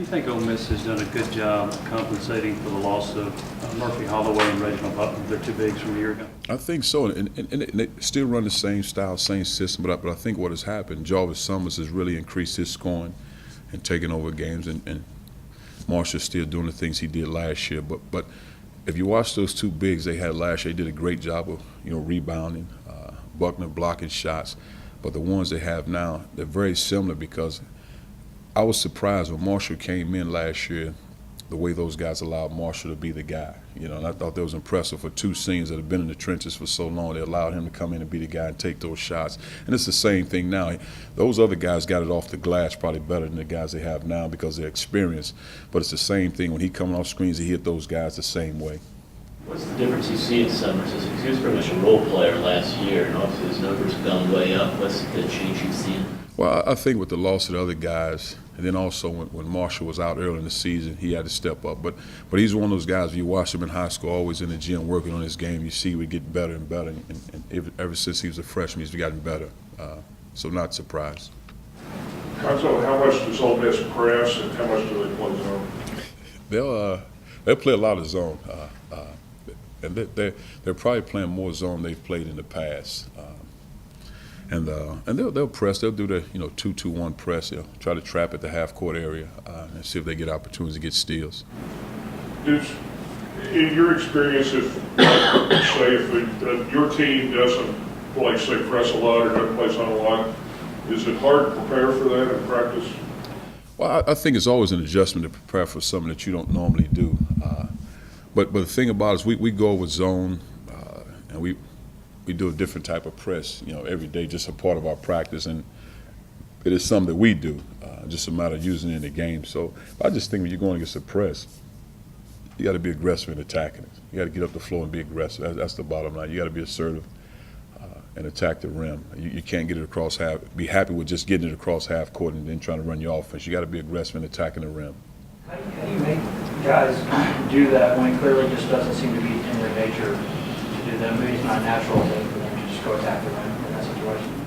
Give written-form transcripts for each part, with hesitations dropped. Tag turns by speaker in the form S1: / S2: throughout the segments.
S1: You think Ole Miss has done a good job compensating for the loss of Murphy Holloway and Reginald Butler, their two bigs from a year ago?
S2: I think so, and they still run the same style, same system, but I think what has happened, Jarvis Summers has really increased his scoring and taking over games, and Marshall's still doing the things he did last year. But if you watch those two bigs they had last year, they did a great job of rebounding, Buckner blocking shots. But the ones they have now, they're very similar because I was surprised when Marshall came in last year, the way those guys allowed Marshall to be the guy. And I thought that was impressive for two seniors that have been in the trenches for so long. They allowed him to come in and be the guy and take those shots. And it's the same thing now. Those other guys got it off the glass probably better than the guys they have now because of their experience. But it's the same thing. When he coming off screens, he hit those guys the same way.
S3: What's the difference you see in Summers? He was pretty much a role player last year, and obviously his numbers have gone way up. What's the change you've seen?
S2: Well, I think with the loss of the other guys, and then also when Marshall was out early in the season, he had to step up. But he's one of those guys, if you watch him in high school, always in the gym working on his game, you see he get better and better. And ever since he was a freshman, he's gotten better. So not surprised.
S4: Cuonzo, how much does Ole Miss press and how much do they play zone?
S2: They'll play a lot of zone. And they're probably playing more zone they've played in the past. And they'll press. They'll do the 2-2-1 press. They'll try to trap at the half-court area and see if they get opportunities to get steals.
S4: In your experience, if your team doesn't play, say, press a lot or doesn't play zone a lot, is it hard to prepare for that in practice?
S2: Well, I think it's always an adjustment to prepare for something that you don't normally do. But the thing about it is we go with zone and we do a different type of press, every day, just a part of our practice, and it is something that we do, just a matter of using it in the game. So I just think when you're going against the press, you got to be aggressive in attacking it. You got to get up the floor and be aggressive. That's the bottom line. You got to be assertive and attack the rim. You can't get it across half. Be happy with just getting it across half court and then trying to run your offense. You got to be aggressive in attacking the rim.
S5: How do you make guys do that when it clearly just doesn't seem to be in their nature to do that? Maybe it's not a natural thing for them to just go attack the rim in that situation.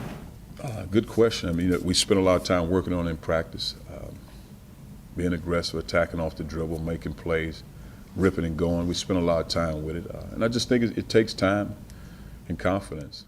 S2: Good question. I mean, we spend a lot of time working on it in practice, being aggressive, attacking off the dribble, making plays, ripping and going. We spend a lot of time with it. And I just think it takes time and confidence.